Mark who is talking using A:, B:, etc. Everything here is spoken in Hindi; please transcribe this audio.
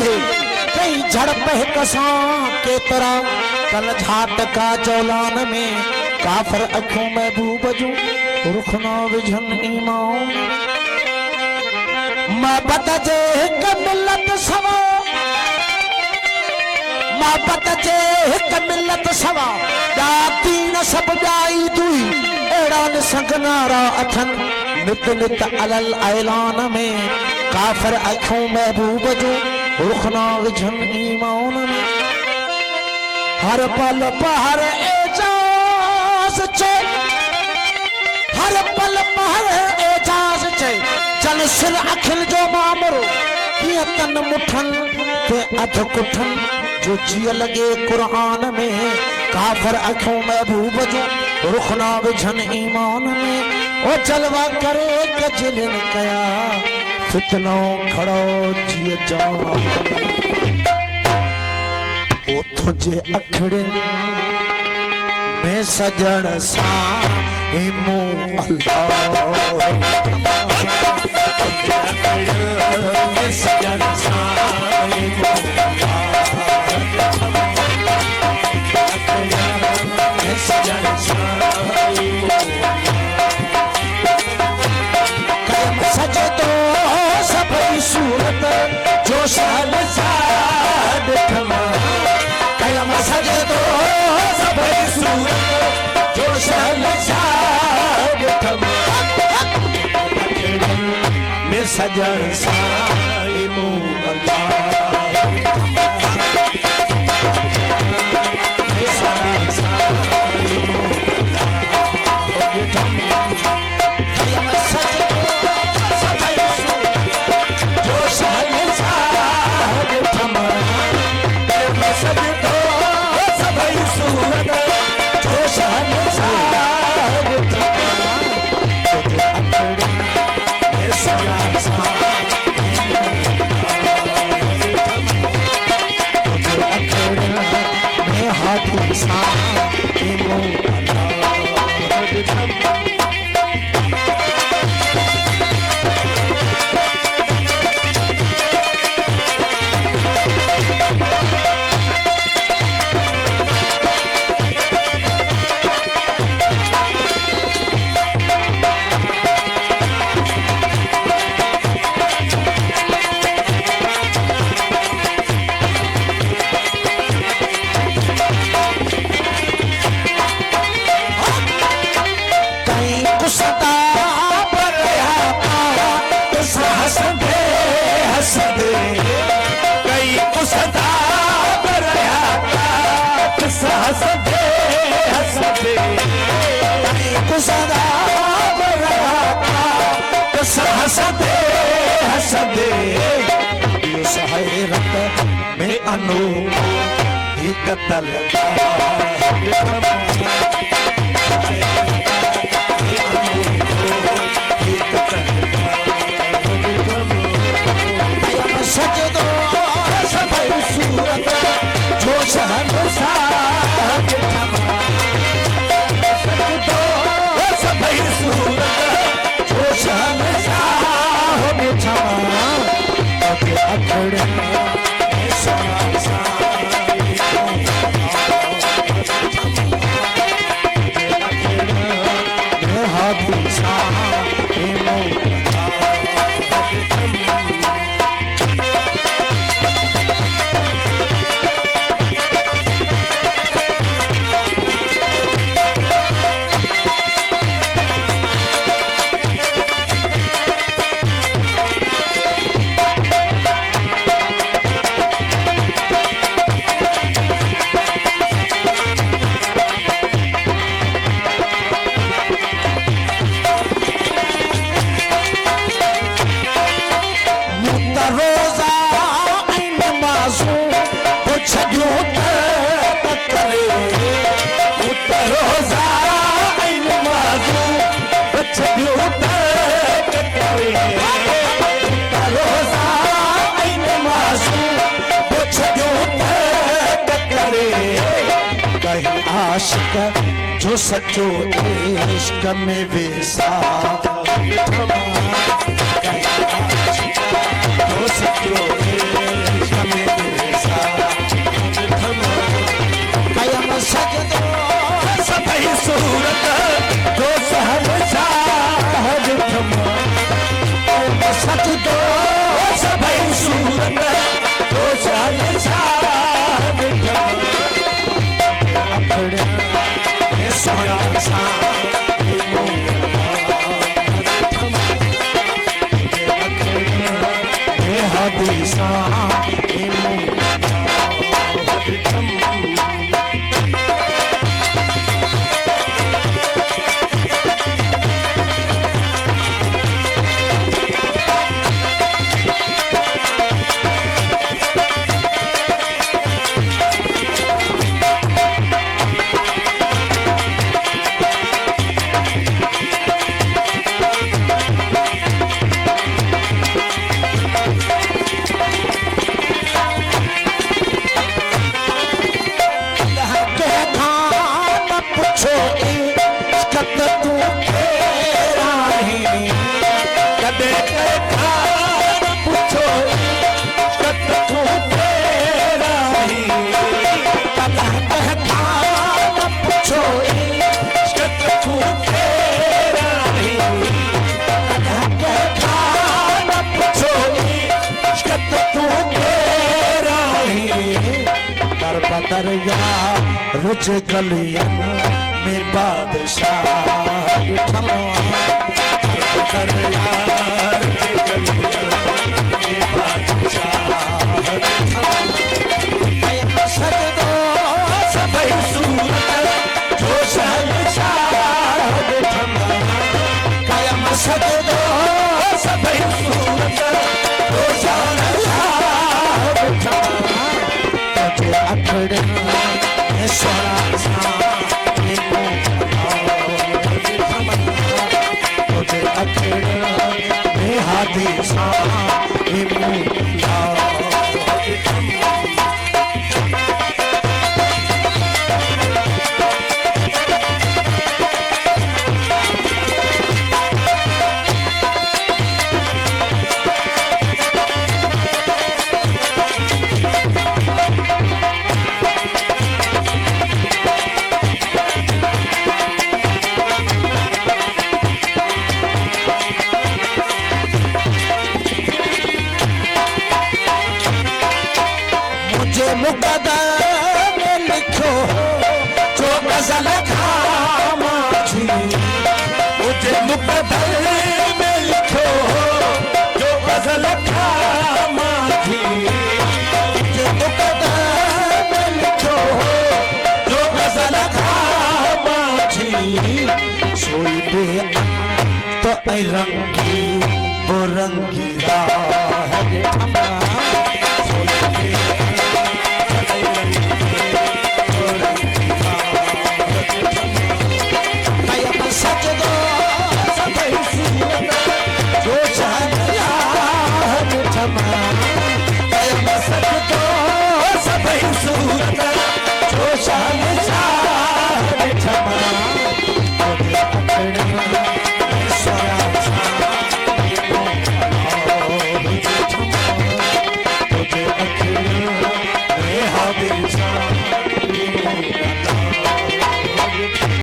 A: है कई झड़प है कसा के तरह कल झाट का चौलान में काफर अखों महबूब जो रुखना विझन ईमान मोहब्बत जे हिक मिलत सवा मोहब्बत जे हिक मिलत सवा जाती न सब जाई दुई एड़ा संगनारा अथन नित नित अलल ऐलान में काफर अखों महबूब जो रुखना विझन ईमान में हर पल पहर एजाज चे हर पल पहर एजाज चे चल सिर अखिल जो मामरो किया तन मुठन ते अध कुठन जो जिय लगे कुरान में काफर अखों महबूब जो रुखना विझन ईमान में ओ जलवा करे कजलिन कया फितनो खड़ो जिय जा ओ तुझे अखड़े में सजन सा इमो अल्लाह में सजन सा इमो में सजन सा इमो कयम सजे तो सभई सूरत जो शाल साद थमा कयम सजे तो सभई सूरत जो शाल साद थमा में सजन साइमो अल्लाह में सजन साइमो कयम सजे तो सभई सूरत जो शाल साद थमा कयम सजे तो सभई सूरत जो शाल साद थमा हसदे हसदे सहरत में अनु ही कतल सजे दो सभई सूरत जो शहर साथ सभई सूरत जो शहर अखड़े आशिक जो सचो इश्क में वेसा जो सचो इश्क में हादी सा दरिया रुच गलियन में बादशाह दरिया रुच गलियन में बादशाह सजदो सभई सूरत जो शहंशाह कायम सजदो सभई सूरत जो शहंशाह अखड़ सोना सा तुझे अखड़ हादी सा मुकद्दर में लिखो जो गजल खामा थी मुझे मुकद्दर में लिखो जो गजल खामा थी मुझे मुकद्दर में लिखो जो गजल खामा थी सोई बे तो रंगी वो रंगीला